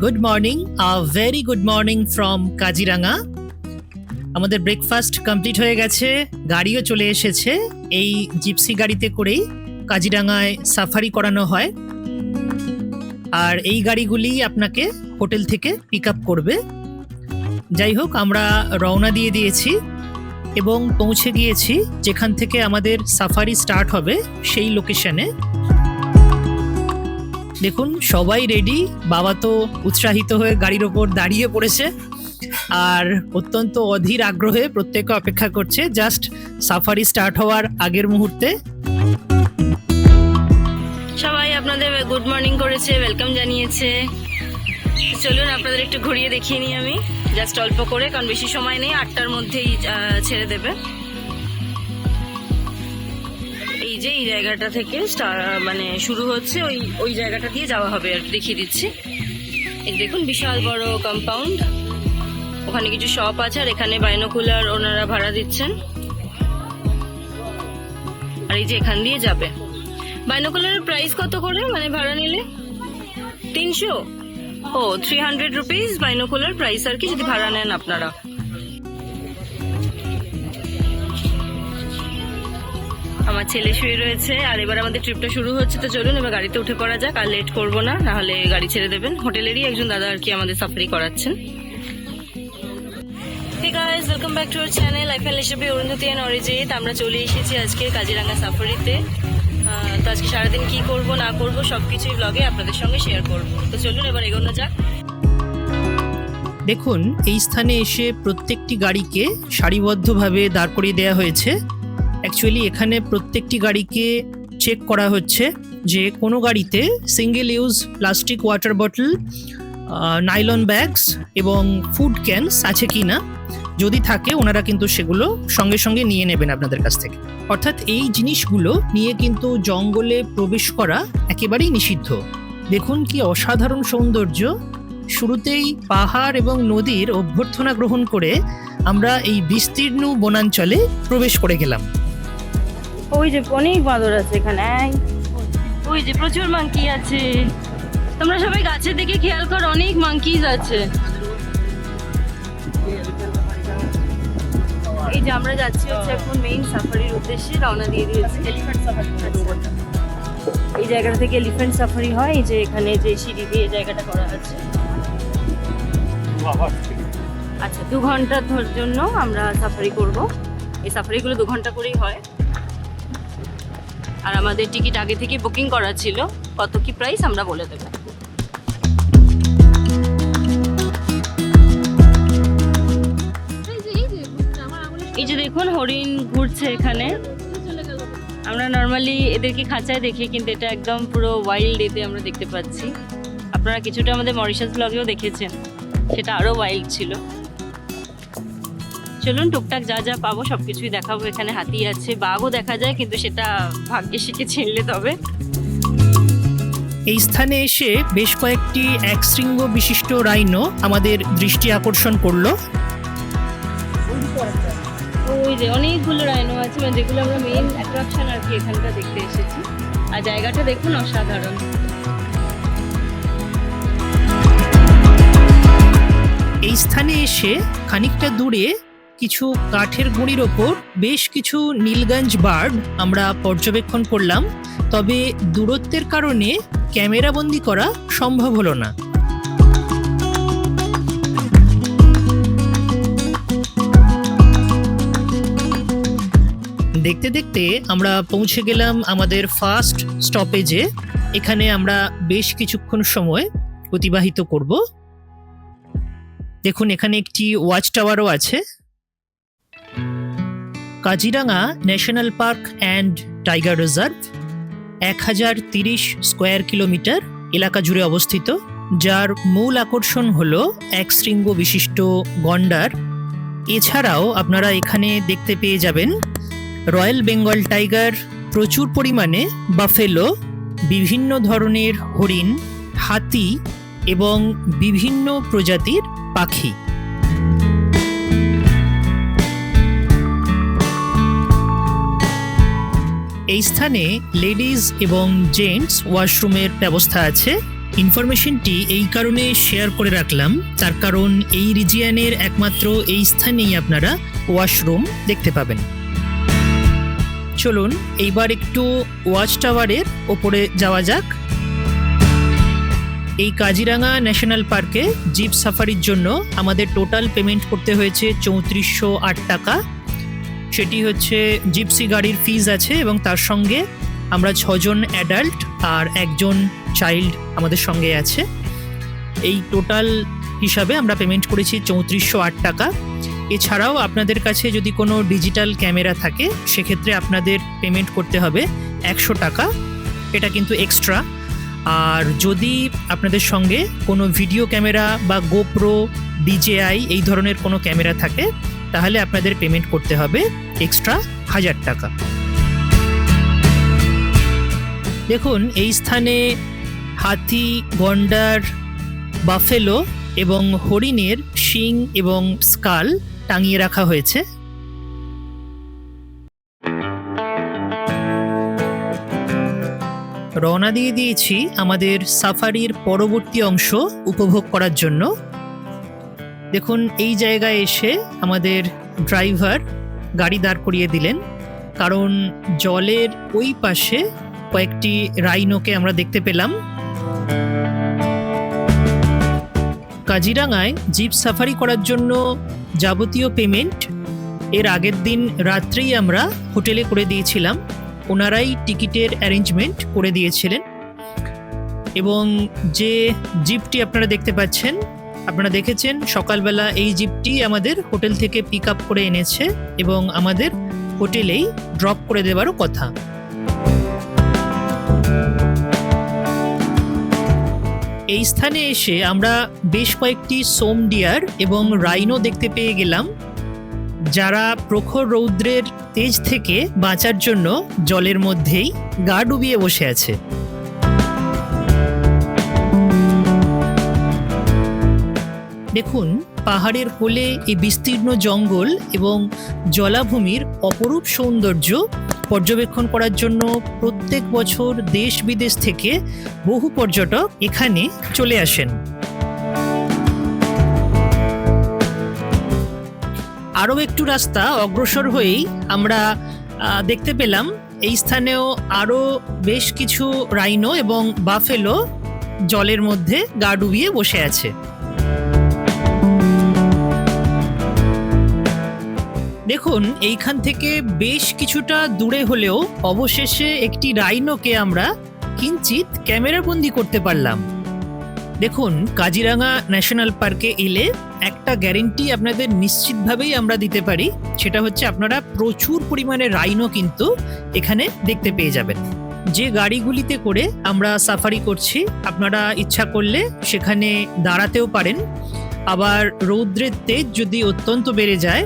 Good morning, very good morning from Kaziranga. আমাদের breakfast complete হয়ে গেছে, গাড়িও চলে এসেছে। এই জিপসি গাড়িতে করেই কাজিরাঙ্গায় সাফারি করানো হয়, আর এই গাড়িগুলি আপনাকে হোটেল থেকে পিক আপ করবে। যাই হোক, আমরা রওনা দিয়ে দিয়েছি এবং পৌঁছে গিয়েছি যেখান থেকে আমাদের সাফারি স্টার্ট হবে সেই লোকেশনে। দেখুন, সবাই রেডি। বাবা তো উৎসাহিত হয়ে গাড়ির ওপর দাঁড়িয়ে পড়েছে আর অত্যন্ত অধীর আগ্রহে প্রত্যেকে অপেক্ষা করছে জাস্ট সাফারি স্টার্ট হওয়ার আগের মুহূর্তে। সবাই আপনাদের গুড মর্নিং করেছে, ওয়েলকাম জানিয়েছে। চলুন আপনাদের একটু ঘুরিয়ে দেখিয়ে নিই আমি, জাস্ট অল্প করে, কারণ বেশি সময় নেই, 8টার মধ্যেই ছেড়ে দেবে। এই যে এই জায়গাটা থেকে মানে শুরু হচ্ছে, ওই জায়গাটা দিয়ে যাওয়া হবে আর দেখিয়ে দিচ্ছি। এই দেখুন, বিশাল বড় কম্পাউন্ড, ওখানে কিছু শপ আছে, আর এখানে বাইনোকুলার ওনারা ভাড়া দিচ্ছেন। আর এই যে এখান দিয়ে যাবে। বাইনোকুলারের প্রাইস কত করে মানে ভাড়া নিলে? 300? ও 300 রুপিস বাইনোকুলার প্রাইস আর কি, যদি ভাড়া নেন আপনারা। আমার ছেলে শুয়ে রয়েছে, আর এবার আমাদের ট্রিপটা শুরু হচ্ছে। তো চলুন এবার গাড়িতে উঠে পড়া যাক, আর লেট করবো না, নাহলে গাড়ি ছেড়ে দেবেন। হোটেলেরই একজন দাদা আর কি আমাদের সাফারি করাচ্ছেন। Hey guys, welcome back to our channel. Life and Leisure by Arundhati and Arijit. আমরা চলে এসেছি আজকে কাজিরাঙ্গা সাফারিতে। তো আজকে সারাদিন কি করব না করব সবকিছুই ব্লগে আপনাদের সঙ্গে শেয়ার করব। তো চলুন এবার এগোনো যাক। দেখুন, এই স্থানে এসে প্রত্যেকটি গাড়িকে সারিবদ্ধভাবে দাঁড় করিয়ে দেওয়া হয়েছে। অ্যাকচুয়ালি এখানে প্রত্যেকটি গাড়িকে চেক করা হচ্ছে যে কোনো গাড়িতে single use plastic water bottle, nylon bags এবং ফুড ক্যানস আছে কি না। যদি থাকে ওনারা কিন্তু সেগুলো সঙ্গে সঙ্গে নিয়ে নেবেন আপনাদের কাছ থেকে। অর্থাৎ এই জিনিসগুলো নিয়ে কিন্তু জঙ্গলে প্রবেশ করা একেবারেই নিষিদ্ধ। দেখুন কি অসাধারণ সৌন্দর্য। শুরুতেই পাহাড় এবং নদীর অভ্যর্থনা গ্রহণ করে আমরা এই বিস্তীর্ণ বনাঞ্চলে প্রবেশ করে গেলাম। ওই যে অনেক বাঁদর আছে এখানে, ওই যে প্রচুর মাঙ্কি আছে। তোমরা সবাই গাছের দিকে খেয়াল করো, অনেক মাঙ্কিজ আছে। এই যে আমরা যাচ্ছি হচ্ছে এখন মেইন সাফারির উদ্দেশ্যে, রওনা দিয়ে দিয়েছি। এই জায়গাটা থেকে এলিফ্যান্ট সাফারি হয়। এই যে এখানে যে সিঁড়ি দিয়ে জায়গাটা করা আছে। আচ্ছা, 2 ঘন্টার জন্য আমরা সাফারি করব। এই সাফারিগুলো 2 ঘন্টা করেই হয়, আর আমাদের টিকিট আগে থেকে বুকিং করা ছিল। কত কি প্রাইস আমরা বলে দেব। এই যে দেখুন, হরিণ ঘুরছে এখানে। আমরা নর্মালি এদেরকে খাঁচায় দেখি, কিন্তু এটা একদম পুরো ওয়াইল্ড এতে আমরা দেখতে পাচ্ছি। আপনারা কিছুটা আমাদের মরিশাস ব্লগেও দেখেছেন, সেটা আরও ওয়াইল্ড ছিল। চলুন টুকটাক যা যা পাবো সবকিছুই দেখাবো। এখানে হাতি আছে, বাঘও দেখা যায়, কিন্তু সেটা ভাগ্যে শিখে চিনলে তবে। এই স্থানে এসে বেশ কয়েকটি একশৃঙ্গ বিশিষ্ট রাইনো আমাদের দৃষ্টি আকর্ষণ করলো। ওই যে অনেকগুলো রাইনো আছে, মানে যেগুলো আমরা মেইন অ্যাট্রাকশন আর কি এখানকার দেখতে এসেছি। আর জায়গাটা দেখুন অসাধারণ। এই স্থানে এসে খানিকটা দূরে কিছু কাঠের গুঁড়ির ওপর বেশ কিছু নীলগাঞ্জ বার্ড আমরা পর্যবেক্ষণ করলাম, তবে দূরত্বের কারণে ক্যামেরাবন্দি করা সম্ভব হলো না। দেখতে দেখতে আমরা পৌঁছে গেলাম আমাদের ফার্স্ট স্টপেজে। এখানে আমরা বেশ কিছুক্ষণ সময় অতিবাহিত করব। দেখুন, এখানে একটি ওয়াচ টাওয়ারও আছে। Kaziranga national park and tiger reserve 1030 square kilometre এলাকা জুড়ে অবস্থিত, যার মূল আকর্ষণ হলো একশৃঙ্গ বিশিষ্ট গন্ডার। এছাড়াও আপনারা এখানে দেখতে পেয়ে যাবেন রয়্যাল বেঙ্গল টাইগার, প্রচুর পরিমাণে বাফেলো, বিভিন্ন ধরনের হরিণ, হাতি এবং বিভিন্ন প্রজাতির পাখি। এই স্থানে লেডিজ এবং জেন্টস ওয়াশরুমের ব্যবস্থা আছে। ইনফরমেশনটি এই কারণে শেয়ার করে রাখলাম, তার কারণ এই রিজিয়নের একমাত্র এই স্থানেই আপনারা ওয়াশরুম দেখতে পাবেন। চলুন এইবার একটু ওয়াচ টাওয়ারের ওপরে যাওয়া যাক। এই কাজিরাঙা ন্যাশনাল পার্কে জিপ সাফারির জন্য আমাদের টোটাল পেমেন্ট করতে হয়েছে 3408 টাকা। সেটি হচ্ছে জিপসি গাড়ির ফিজ আছে এবং তার সঙ্গে আমরা 6 জন অ্যাডাল্ট আর 1 জন চাইল্ড আমাদের সঙ্গে আছে। এই টোটাল হিসাবে আমরা পেমেন্ট করেছি 3408 টাকা। এছাড়াও আপনাদের কাছে যদি কোনো ডিজিটাল ক্যামেরা থাকে সেক্ষেত্রে আপনাদের পেমেন্ট করতে হবে 100 টাকা, এটা কিন্তু এক্সট্রা। আর যদি আপনাদের সঙ্গে কোনো ভিডিও ক্যামেরা বা গোপ্রো, DJI এই ধরনের কোনো ক্যামেরা থাকে তাহলে আপনাদের পেমেন্ট করতে হবে এক্সট্রা 1000 টাকা। দেখুন এই স্থানে হাতি, গন্ডার, বাফেলো এবং হরিণের শিং এবং স্কাল টাঙিয়ে রাখা হয়েছে। রওনা দিয়ে দিয়েছি আমাদের সাফারির পরবর্তী অংশ উপভোগ করার জন্য। দেখুন এই জায়গায় এসে আমাদের ড্রাইভার গাড়ি দাঁড় করিয়ে দিলেন, কারণ জলের ওই পাশে কয়েকটি রাইনোকে আমরা দেখতে পেলাম। কাজিরাঙায় জিপ সাফারি করার জন্য যাবতীয় পেমেন্ট এর আগের দিন রাত্রেই আমরা হোটেলে করে দিয়েছিলাম, ওনারাই টিকিটের অ্যারেঞ্জমেন্ট করে দিয়েছিলেন। এবং যে জিপটি আপনারা দেখতে পাচ্ছেন, আপনারা দেখেছেন সকালবেলা এই জিপটি আমাদের হোটেল থেকে পিক আপ করে এনেছে এবং আমাদের হোটেলেই ড্রপ করে দেওয়ারও কথা। এই স্থানে এসে আমরা বেশ কয়েকটি সোম ডিয়ার এবং রাইনো দেখতে পেয়ে গেলাম, যারা প্রখর রৌদ্রের তেজ থেকে বাঁচার জন্য জলের মধ্যেই গা ডুবিয়ে বসে আছে। দেখুন পাহাড়ের কোলে এই বিস্তীর্ণ জঙ্গল এবং জলাভূমির অপরূপ সৌন্দর্য পর্যবেক্ষণ করার জন্য প্রত্যেক বছর দেশ বিদেশ থেকে বহু পর্যটক এখানে চলে আসেন। আরও একটু রাস্তা অগ্রসর হয়েই আমরা দেখতে পেলাম এই স্থানেও আরও বেশ কিছু রাইনো এবং বাফেলো জলের মধ্যে গা ডুবিয়ে বসে আছে। দেখুন এইখান থেকে বেশ কিছুটা দূরে হলেও অবশেষে একটি রাইনোকে আমরা কিঞ্চিত ক্যামেরাবন্দি করতে পারলাম। দেখুন কাজিরাঙা ন্যাশনাল পার্কে এলে একটা গ্যারেন্টি আপনাদের নিশ্চিতভাবেই আমরা দিতে পারি, সেটা হচ্ছে আপনারা প্রচুর পরিমাণে রাইনো কিন্তু এখানে দেখতে পেয়ে যাবেন। যে গাড়িগুলিতে করে আমরা সাফারি করছি আপনারা ইচ্ছা করলে সেখানে দাঁড়াতেও পারেন, আবার রৌদ্রের তেজ যদি অত্যন্ত বেড়ে যায়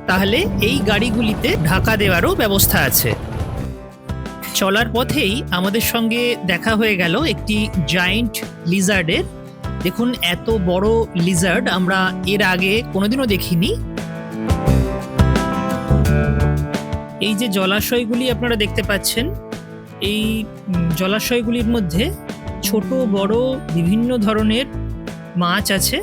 তাহলে এই গাড়িগুলিতে ঢাকা দেওয়ারও ব্যবস্থা আছে। চলার পথেই আমাদের সঙ্গে দেখা হয়ে গেল একটি জায়ান্ট লিজার্ডের। দেখুন এত বড় লিজার্ড আমরা এর আগে কোনোদিনও দেখিনি। এই যে জলাশয়গুলি আপনারা দেখতে পাচ্ছেন, এই জলাশয়গুলির মধ্যে ছোট বড় বিভিন্ন ধরনের মাছ আছে,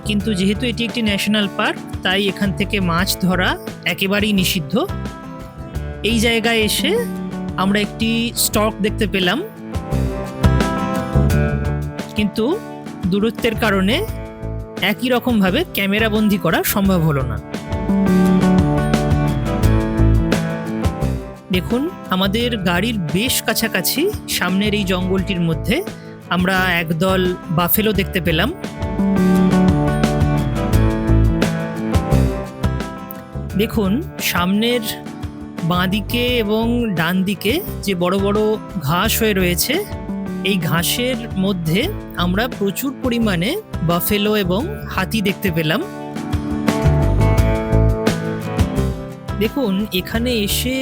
কিন্তু যেহেতু এটি একটি ন্যাশনাল পার্ক তাই এখান থেকে মাছ ধরা একেবারেই নিষিদ্ধ। এই জায়গায় এসে আমরা একটি স্টক দেখতে পেলাম, কিন্তু দূরত্বের কারণে একই রকমভাবে ক্যামেরাবন্দি করা সম্ভব হলো না। দেখুন আমাদের গাড়ির বেশ কাছাকাছি সামনের এই জঙ্গলটির মধ্যে আমরা একদল বাফেলো দেখতে পেলাম। দেখুন সামনের বাঁদিকে এবং ডান দিকে যে বড় বড় ঘাস হয়ে রয়েছে, এই ঘাসের মধ্যে আমরা প্রচুর পরিমাণে বাফেলো এবং হাতি দেখতে পেলাম। দেখুন এখানে এসে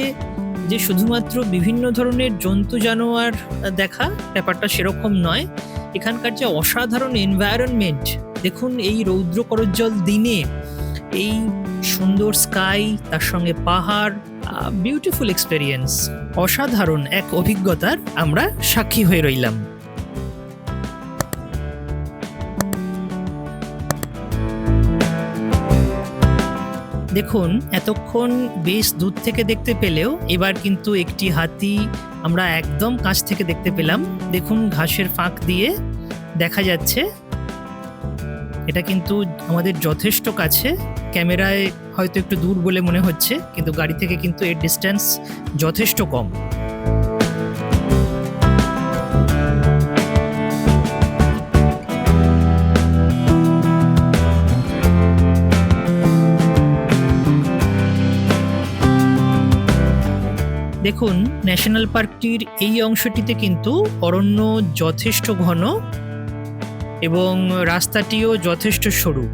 যে শুধুমাত্র বিভিন্ন ধরনের জন্তু জানোয়ার দেখা ব্যাপারটা সেরকম নয়, এখানকার যে অসাধারণ এনভায়রনমেন্ট, দেখুন এই রৌদ্র করজ্জ্বল দিনে এই সুন্দর স্কাই, তার সঙ্গে পাহাড়, বিউটিফুল এক্সপেরিয়েন্স, অসাধারণ এক অভিজ্ঞতার আমরা সাক্ষী হয়ে রইলাম। দেখুন এতক্ষণ বেশ দূর থেকে দেখতে পেলেও এবার কিন্তু একটি হাতি আমরা একদম কাছ থেকে দেখতে পেলাম। দেখুন ঘাসের ফাঁক দিয়ে দেখা যাচ্ছে। এটা কিন্তু আমাদের যথেষ্ট কাছে, ক্যামেরায় হয়তো একটু দূর বলে মনে হচ্ছে, কিন্তু গাড়ি থেকে কিন্তু এর ডিস্টেন্স যথেষ্ট কম। দেখুন ন্যাশনাল পার্কটির এই অংশটিতে কিন্তু অরণ্য যথেষ্ট ঘন এবং রাস্তাটিও যথেষ্ট সরু।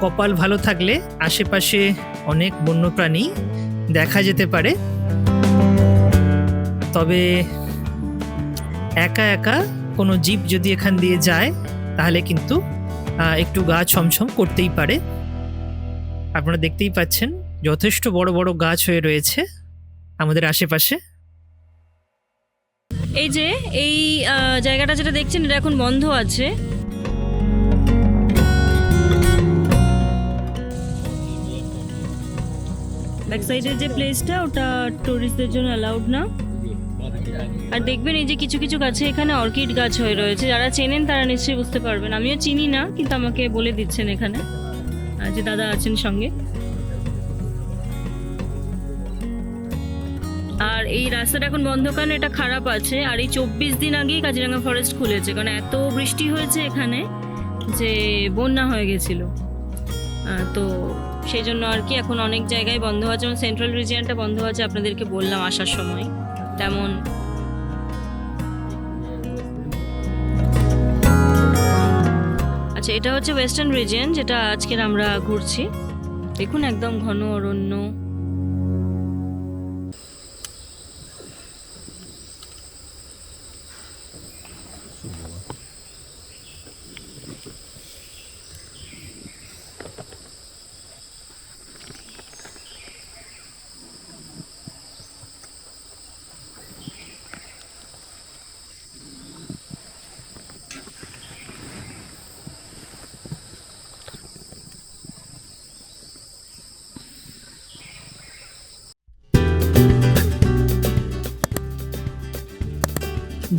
কপাল ভালো থাকলে আশেপাশে অনেক বন্যপ্রাণী দেখা যেতে পারে, তবে একা একা কোনো জীব যদি এখান দিয়ে যায় তাহলে কিন্তু একটু গা ছমছম করতেই পারে। আপনারা দেখতেই পাচ্ছেন যথেষ্ট বড় বড় গাছ হয়ে রয়েছে আমাদের আশেপাশে। এই যে এই জায়গাটা যেটা দেখছেন এটা এখন বন্ধ আছে। ব্যাক সাইডের যে প্লেসটা ওটা টুরিস্টদের জন্য অ্যালাউড না। আর দেখবেন এই যে কিছু কিছু গাছে এখানে অর্কিড গাছ হয়ে রয়েছে, যারা চেনেন তারা নিশ্চয়ই বুঝতে পারবেন। আমিও চিনি না, কিন্তু আমাকে বলে দিচ্ছেন এখানে যে দাদা আছেন সঙ্গে। আর এই রাস্তাটা এখন বন্ধ কারণ এটা খারাপ আছে। আর এই 24 দিন আগেই কাজিরাঙ্গা ফরেস্ট খুলেছে, কারণ এত বৃষ্টি হয়েছে এখানে যে বন্যা হয়ে গেছিল। তো সেই জন্য আর কি এখন অনেক জায়গায় বন্ধ আছে, যেমন সেন্ট্রাল রিজিয়নটা বন্ধ আছে, আপনাদেরকে বললাম আসার সময়। তেমন আচ্ছা, এটা হচ্ছে ওয়েস্টার্ন রিজিয়ন যেটা আজকের আমরা ঘুরছি। দেখুন একদম ঘন অরণ্য।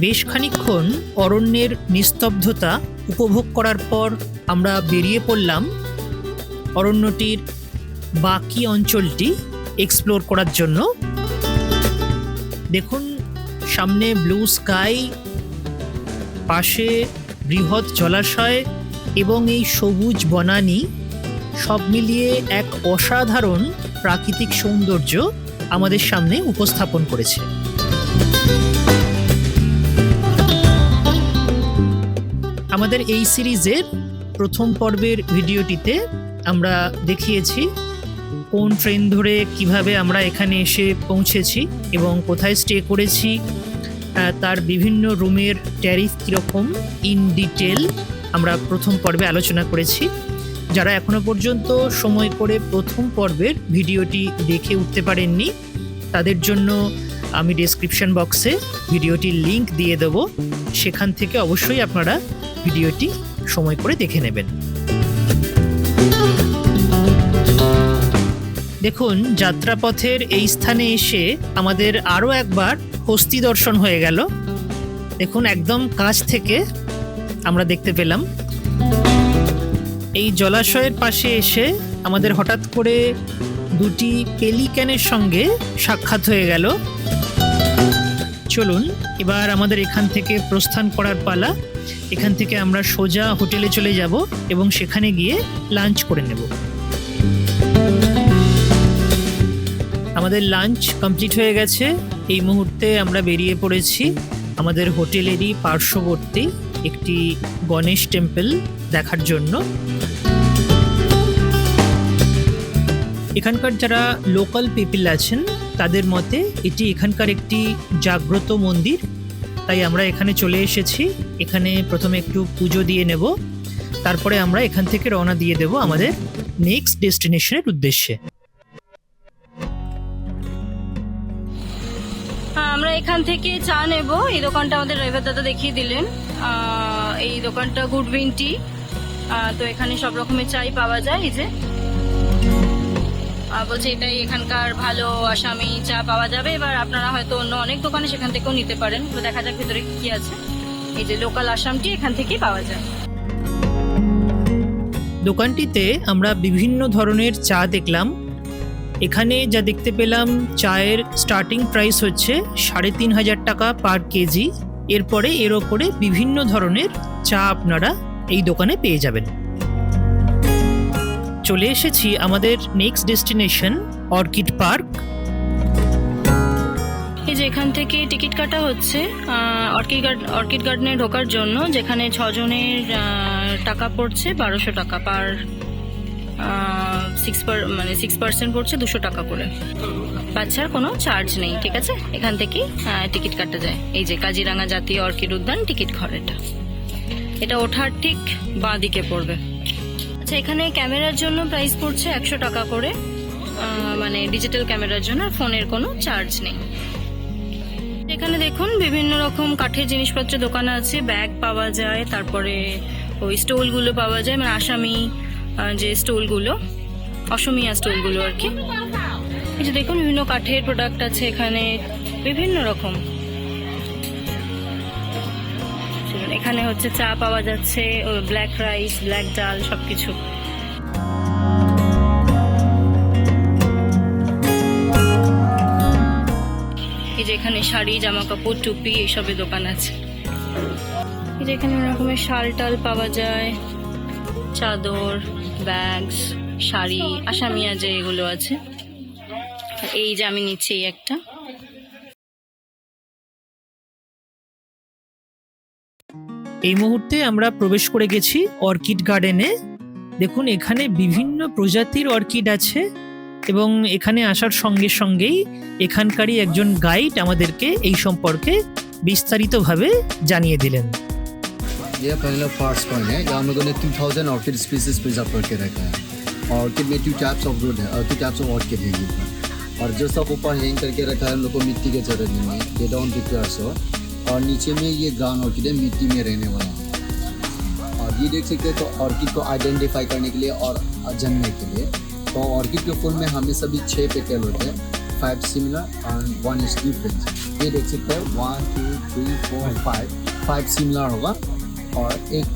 বেশ খানিকক্ষণ অরণ্যের নিস্তব্ধতা উপভোগ করার পর আমরা বেরিয়ে পড়লাম অরণ্যটির বাকি অঞ্চলটি এক্সপ্লোর করার জন্য। দেখুন সামনে ব্লু স্কাই, পাশে বৃহৎ জলাশয় এবং এই সবুজ বনানী, সব মিলিয়ে এক অসাধারণ প্রাকৃতিক সৌন্দর্য আমাদের সামনে উপস্থাপন করেছে। আমাদের এই সিরিজের প্রথম পর্বের ভিডিওটিতে আমরা দেখিয়েছি কোন ট্রেন ধরে কিভাবে আমরা এখানে এসে পৌঁছেছি এবং কোথায় স্টে করেছি, তার বিভিন্ন রুমের ট্যারিফ কীরকম ইন ডিটেল আমরা প্রথম পর্বে আলোচনা করেছি। যারা এখনো পর্যন্ত সময় করে প্রথম পর্বের ভিডিওটি দেখে উঠতে পারেননি তাদের জন্য আমি ডেসক্রিপশন বক্সে ভিডিওটির লিংক দিয়ে দেবো, সেখান থেকে অবশ্যই আপনারা ভিডিওটি সময় করে দেখে নেবেন। দেখুন যাত্রাপথের এই স্থানে এসে আমাদের আরও একবার হস্তি দর্শন হয়ে গেল। দেখুন একদম কাছ থেকে আমরা দেখতে পেলাম। এই জলাশয়ের পাশে এসে আমাদের হঠাৎ করে দুটি পেলিক্যানের সঙ্গে সাক্ষাৎ হয়ে গেল। চলুন এবার আমাদের এখান থেকে প্রস্থান করার পালা। এখান থেকে আমরা সোজা হোটেলে চলে যাব এবং সেখানে গিয়ে লাঞ্চ করে নেব। আমাদের লাঞ্চ কমপ্লিট হয়ে গেছে। এই মুহূর্তে আমরা বেরিয়ে পড়েছি আমাদের হোটেলেরই পার্শ্ববর্তী একটি গণেশ টেম্পল দেখার জন্য। এখানকার যারা লোকাল পিপল আছেন তাদের মতে এটি এখানকার একটি জাগ্রত মন্দির, তাই আমরা এখানে চলে এসেছি। এখানে প্রথমে একটু পুজো দিয়ে নেব, তারপরে আমরা এখান থেকে রওনা দিয়ে দেব আমাদের নেক্সট ডেস্টিনেশনের উদ্দেশ্যে। আমরা এখান থেকে চা নেব। এই দোকানটা আমাদের ড্রাইভার দাদা দেখিয়ে দিলেন। এই দোকানটা গুড উইন টি। তো এখানে সব রকমের চাই পাওয়া যায়। এই যে বলছে এটাই এখানকার ভালো আসামি চা পাওয়া যাবে। এবার আপনারা হয়তো অন্য অনেক দোকানে সেখান থেকেও নিতে পারেন। তো দেখা যাক ভিতরে কি আছে। এই যে লোকাল আসামটি এখান থেকেই পাওয়া যায়। দোকানটিতে আমরা বিভিন্ন ধরনের চা দেখলাম। এখানে যা দেখতে পেলাম, চায়ের স্টার্টিং প্রাইস হচ্ছে 3,500 টাকা পার কেজি। এরপরে এর ওপরে বিভিন্ন ধরনের চা আপনারা এই দোকানে পেয়ে যাবেন। চলে এসেছি আমাদের নেক্সট ডেস্টিনেশন অর্কিড পার্ক। এই যে এখান থেকে টিকিট কাটা হচ্ছে অর্কিড গার্ডেনে ঢোকার জন্য, যেখানে 6 জনের টাকা পড়ছে 1200 টাকা পার 6% পড়ছে 200 টাকা করে। বাচ্চার কোনো চার্জ নেই, ঠিক আছে? এখান থেকে টিকিট কাটা যায়। এই যে কাজিরাঙ্গা জাতীয় অর্কিড উদ্যান টিকিট ঘর, এটা ওঠার ঠিক বাঁ দিকে পড়বে। আচ্ছা, এখানে ক্যামেরার জন্য প্রাইস পড়ছে 100 টাকা করে, মানে ডিজিটাল ক্যামেরার জন্য। ফোনের কোনো চার্জ নেই। এখানে দেখুন বিভিন্ন রকম কাঠের জিনিসপত্র দোকান আছে, ব্যাগ পাওয়া যায়, তারপরে ওই স্টোলগুলো পাওয়া যায়, মানে আসামি যে স্টোলগুলো, অসমিয়া স্টোলগুলো আর কি। এই যে দেখুন বিভিন্ন কাঠের প্রোডাক্ট আছে এখানে বিভিন্ন রকম। এখানে হচ্ছে চা পাওয়া যাচ্ছে, ব্ল্যাক রাইস, ব্ল্যাক ডাল, সবকিছু। এই যে এখানে শাড়ি, জামা কাপড়, টুপি এইসবের দোকান আছে। এই যে এখানে অনেক রকমের শাল টাল পাওয়া যায়, চাদর, ব্যাগস, শাড়ি, আসামিয়া যে এগুলো আছে। এই যে আমি নিচ্ছি এই একটা। এই মুহূর্তে আমরা প্রবেশ করে গেছি অর্কিড গার্ডেনে। দেখুন এখানে বিভিন্ন প্রজাতির অর্কিড আছে এবং এখানে আসার সঙ্গে সঙ্গেই এখানকারই একজন গাইড আমাদেরকে এই সম্পর্কে বিস্তারিতভাবে জানিয়ে দিলেন। ये पहला फर्स्ट पॉइंट है, जहाँ हम लोगों ने 2000 ऑर्किड स्पीसीज प्रिजर्व करके रखा है। ऑर्किड में 2 टाइप्स ऑफ रूट है और 2 टाइप्स ऑफ ऑर्किड है ये पर। और जो सब ऊपर हैंग करके रखा है हम लोग को मिट्टी की जरूरत नहीं है, ये डोंट रिक्वायर सो। और नीचे में ये ग्राउंड ऑर्किड है, मिट्टी में रहने वाला। और ये देख सकते हैं तो ऑर्किड को आइडेंटिफाई करने के लिए और जानने के लिए, तो ऑर्किड के फूल में हमें सभी 6 पेटल होते हैं, 5 सिमिलर एंड 1 इज डिफरेंट। ये देख सकते हैं 1 2 3 4 5 सिमिलर होगा और एक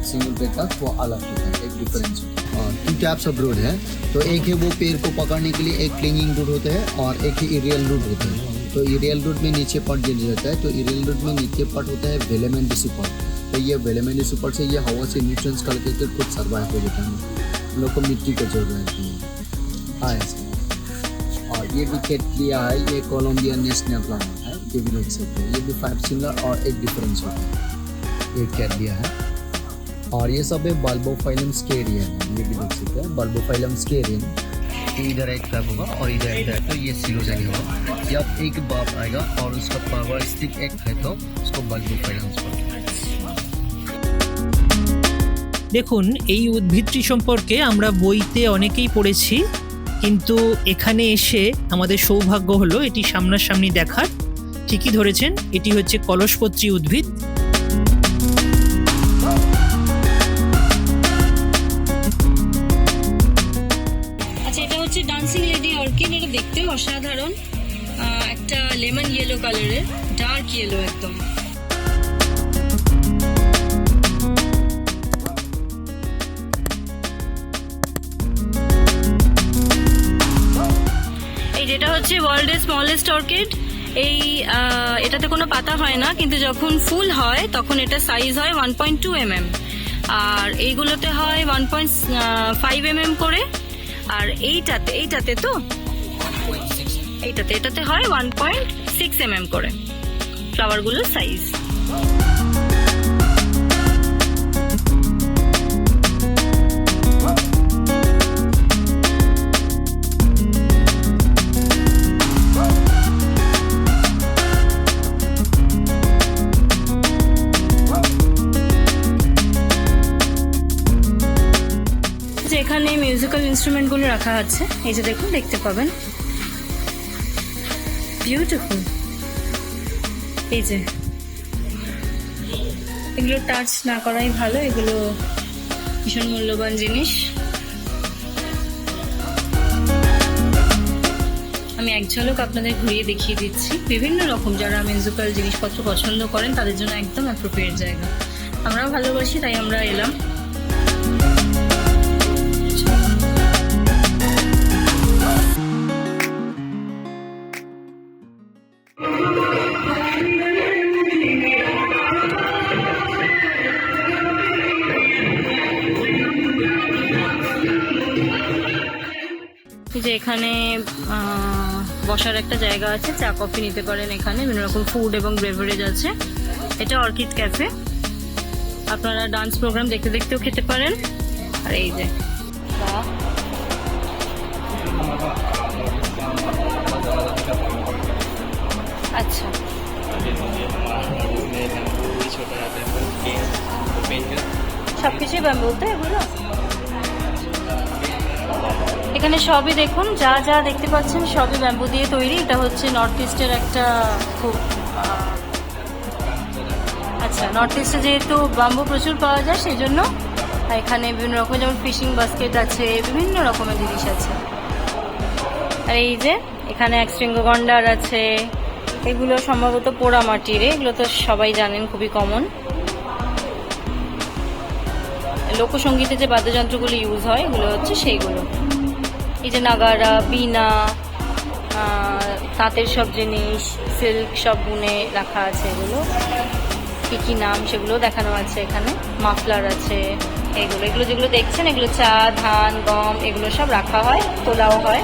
सिंगल पेटल वो अलग होता है, एक डिफरेंस। और 2 टाइप्स ऑफ रूट है, तो एक है वो पेड़ को पकड़ने के लिए एक क्लिंगिंग रूट होता है और एक है एरियल रूट होता है। तो एरियल रूट में नीचे पट गिर जाता है, तो एरियल रूट में नीचे पट होता है वेलेमेंटिसी पट। तो ये वेलेमेंटिसी पट से ये हवा से न्यूट्रिएंट्स करके तो खुद सर्वाइव हो जाता है। हम लोग को मिट्टी की जरूरत है। हाँ ऐसे। और ये भी कैटलिया है, ये कोलंबिया नेशनल प्लांट है, ये भी देख सकते हैं। ये भी 5 सिमिलर और एक डिफरेंस होता है, ये कैटलिया है। और ये सब है बल्बोफाइलम स्केरियन, ये भी देख सकते हैं बल्बोफाइलम स्केरियन। इधर एक टाइप होगा और इधर एक टाइप, तो ये सिलोजानी होगा। जब एक बाप आएगा और उसका पावर स्टिक एक है तो उसको बल्बोफाइलम बोलते हैं। দেখুন এই উদ্ভিদটি সম্পর্কে আমরা বইতে অনেকেই পড়েছি, কিন্তু এখানে এসে আমাদের সৌভাগ্য হলো এটি সামনাসামনি দেখার। ঠিকই ধরেছেন, এটি হচ্ছে কলসপত্রী উদ্ভিদ। আচ্ছা, এটা হচ্ছে ডান্সিং লেডি অর্কিড। এটা দেখতেও অসাধারণ, একটা লেমন ইয়েলো কালারের, ডার্ক ইয়েলো একদম। এই যেটা হচ্ছে ওয়ার্ল্ডের স্মলেস্ট অর্কিড। এই এটাতে কোনো পাতা হয় না, কিন্তু যখন ফুল হয় তখন এটা সাইজ হয় 1.2 mm, আর এইগুলোতে হয় 1.5 mm করে। আর এইটাতে তো এটাতে হয় 1.6 mm করে ফ্লাওয়ারগুলোর সাইজ। এখানে মিউজিক্যাল ইনস্ট্রুমেন্টগুলো রাখা আছে, এই যে দেখুন, দেখতে পাবেন, বিউটিফুল। এই যে এগুলো টাচ না করাই ভালো, এগুলো ভীষণ মূল্যবান জিনিস। আমি এক ঝলক আপনাদের ঘুরিয়ে দেখিয়ে দিচ্ছি। বিভিন্ন রকম যারা মিউজিক্যাল জিনিসপত্র পছন্দ করেন তাদের জন্য একদম অ্যাপ্রোপ্রিয়েট জায়গা। আমরাও ভালোবাসি, তাই আমরা এলাম। যে এখানে বসার একটা জায়গা আছে, চা কফি নিতে পারেন এখানে, বিভিন্ন রকম ফুড এবং বেভারেজ আছে। এটা অর্কিড ক্যাফে, আপনারা ডান্স প্রোগ্রাম দেখতে দেখতেও খেতে পারেন। আর এই যে আচ্ছা, সবকিছুই ব্যাম্বু তো এগুলো। এখানে সবই দেখুন, যা যা দেখতে পাচ্ছেন সবই ব্যাম্বু দিয়ে তৈরি। এটা হচ্ছে নর্থ ইস্টের একটা খুব আচ্ছা, নর্থ ইস্টে যেহেতু ব্যাম্বু প্রচুর পাওয়া যায় সেই জন্য এখানে বিভিন্ন রকম, যেমন ফিশিং বাস্কেট আছে, বিভিন্ন রকমের জিনিস আছে। আর এই যে এখানে এক শৃঙ্গ গন্ডার আছে, এগুলো সম্ভবত পোড়া মাটির, এগুলো তো সবাই জানেন, খুবই কমন। লোকসঙ্গীতে যে বাদ্যযন্ত্রগুলো ইউজ হয় এগুলো হচ্ছে সেইগুলো। এই যে নাগারা, বীণা, তাঁতের সব জিনিস, সিল্ক সব বুনে রাখা আছে। এগুলো কি কি নাম সেগুলো দেখানো আছে এখানে। মাফলার আছে, এগুলো এগুলো যেগুলো দেখছেন এগুলো চা, ধান, গম এগুলো সব রাখা হয়, তোলাও হয়।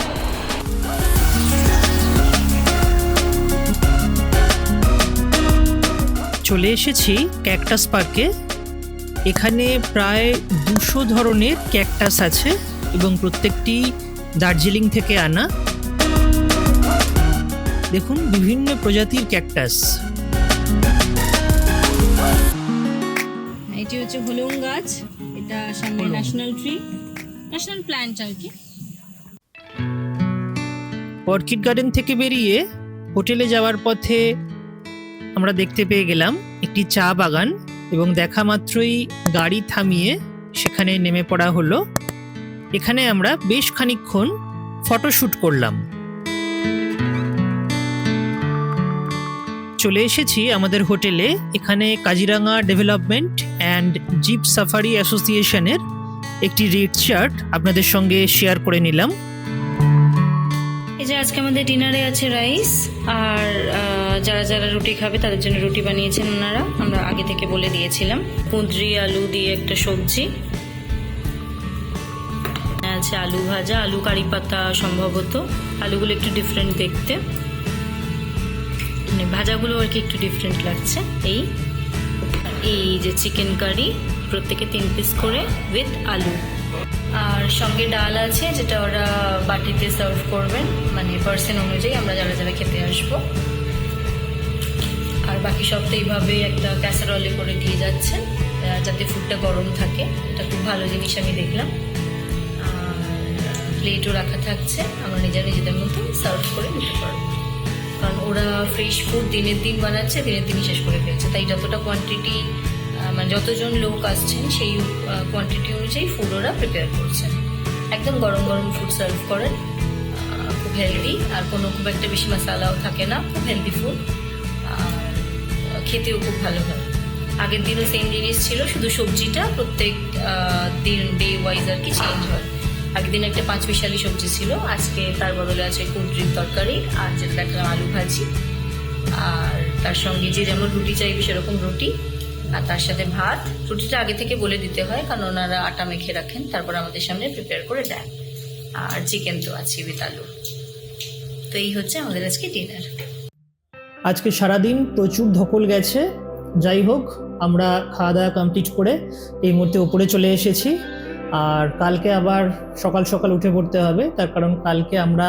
চলে এসেছি ক্যাকটাস পার্কে। এখানে প্রায় 200 ধরনের ক্যাকটাস আছে এবং প্রত্যেকটি দার্জিলিং থেকে আনা। দেখুন বিভিন্ন প্রজাতির ক্যাকটাস। এটি হচ্ছে হলুং গাছ, এটা সামনে ন্যাশনাল ট্রি, ন্যাশনাল প্ল্যান্ট আর কি। অর্কিড গার্ডেন থেকে বেরিয়ে হোটেলে যাওয়ার পথে আমরা দেখতে পেয়ে গেলাম একটি চা বাগান এবং দেখা মাত্রই গাড়ি থামিয়ে সেখানে নেমে পড়া হলো। এখানে আমরা বেশ খানিকক্ষণ ফটোশ্যুট করলাম। চলে এসেছি আমাদের হোটেলে। এখানে Kaziranga development and zip safari অ্যাসোসিয়েশনের একটি রেট চার্ট আপনাদের সঙ্গে শেয়ার করে নিলাম। এই যে আজকে আমাদের ডিনারে আছে রাইস, আর যারা যারা রুটি খাবে তাদের জন্য রুটি বানিয়েছেন ওনারা, আমরা আগে থেকে বলে দিয়েছিলাম। কুঁদরি আলু দিয়ে একটা সবজি আছে, আলু ভাজা, আলু কারি পাতা সম্ভবত। আলুগুলো একটু ডিফারেন্ট দেখতে, মানে ভাজাগুলো আর কি একটু ডিফারেন্ট লাগছে। এই যে চিকেন কারি, প্রত্যেকে 3 পিস করে উইথ আলু। আর সঙ্গে ডাল আছে, যেটা ওরা বাটিতে সার্ভ করবেন, মানে পার্সেন্ট অনুযায়ী আমরা যারা যারা খেতে আসবো। আর বাকি সব তো এইভাবে একটা ক্যাসারলে করে দিয়ে যাচ্ছেন যাতে ফুডটা গরম থাকে। এটা খুব ভালো জিনিস আমি দেখলাম। প্লেটও রাখা থাকছে, আমরা নিজেদের মতো সার্ভ করে নিতে পারবো, কারণ ওরা ফ্রেশ ফুড দিনের দিন বানাচ্ছে, দিনের দিনই শেষ করে ফেলছে। তাই যতটা কোয়ান্টিটি, মানে যতজন লোক আসছেন সেই কোয়ান্টিটি অনুযায়ী ফুড ওরা প্রিপেয়ার করছেন। একদম গরম গরম ফুড সার্ভ করেন, খুব হেলদি, আর কোনো খুব একটা বেশি মশলাও থাকে না, খুব হেলদি ফুড, আর খেতেও খুব ভালো হয়। আগের দিনও সেম জিনিস ছিল, শুধু সবজিটা প্রত্যেক দিন ডে ওয়াইজ আর কি চেঞ্জ হয়। আগের দিন একটা 5 মিশালি সবজি ছিল, আজকে তার বদলে আছে কুঁদরির তরকারি, আর যেটা দেখলাম আলু ভাজি, আর তার সঙ্গে যে যেমন রুটি চাইবে সেরকম রুটি, আর তার সাথে ভাত। রুটিটা আগে থেকে বলে দিতে হয়, কারণ ওনারা আটা মেখে রাখেন, তারপর আমাদের সামনে প্রিপেয়ার করে দেন। আর চিকেন তো আছে উইথ আলু। তো এই হচ্ছে আমাদের আজকে ডিনার। আজকে সারাদিন প্রচুর ধকল গেছে। যাই হোক, আমরা খাওয়া দাওয়া কমপ্লিট করে এই মুহূর্তে উপরে চলে এসেছি। আর কালকে আবার সকাল সকাল উঠে পড়তে হবে, তার কারণ কালকে আমরা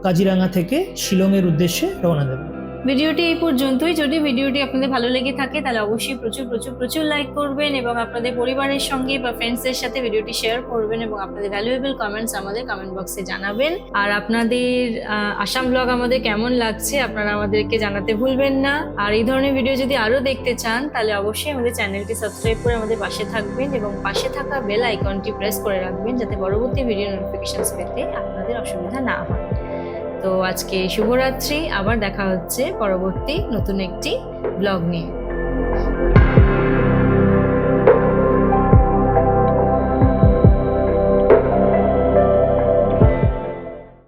কাজিরাঙা থেকে শিলংয়ের উদ্দেশ্যে রওনা দেব। ভিডিওটি এই পর্যন্তই। যদি ভিডিওটি আপনাদের ভালো লেগে থাকে তাহলে অবশ্যই প্রচুর প্রচুর প্রচুর লাইক করবেন এবং আপনাদের পরিবারের সঙ্গে বা ফ্রেন্ডসদের সাথে ভিডিওটি শেয়ার করবেন এবং আপনাদের ভ্যালুয়েবল কমেন্টস আমাদের কমেন্ট বক্সে জানাবেন। আর আপনাদের আসাম ব্লগ আমাদের কেমন লাগছে আপনারা আমাদেরকে জানাতে ভুলবেন না। আর এই ধরনের ভিডিও যদি আরও দেখতে চান তাহলে অবশ্যই আমাদের চ্যানেলটি সাবস্ক্রাইব করে আমাদের পাশে থাকবেন এবং পাশে থাকা বেল আইকনটি প্রেস করে রাখবেন, যাতে পরবর্তী ভিডিও নোটিফিকেশনস পেতে আপনাদের অসুবিধা না হয়। তো আজকে শুভরাত্রি, আবার দেখা হচ্ছে পরবর্তী নতুন একটি ব্লগ নিয়ে।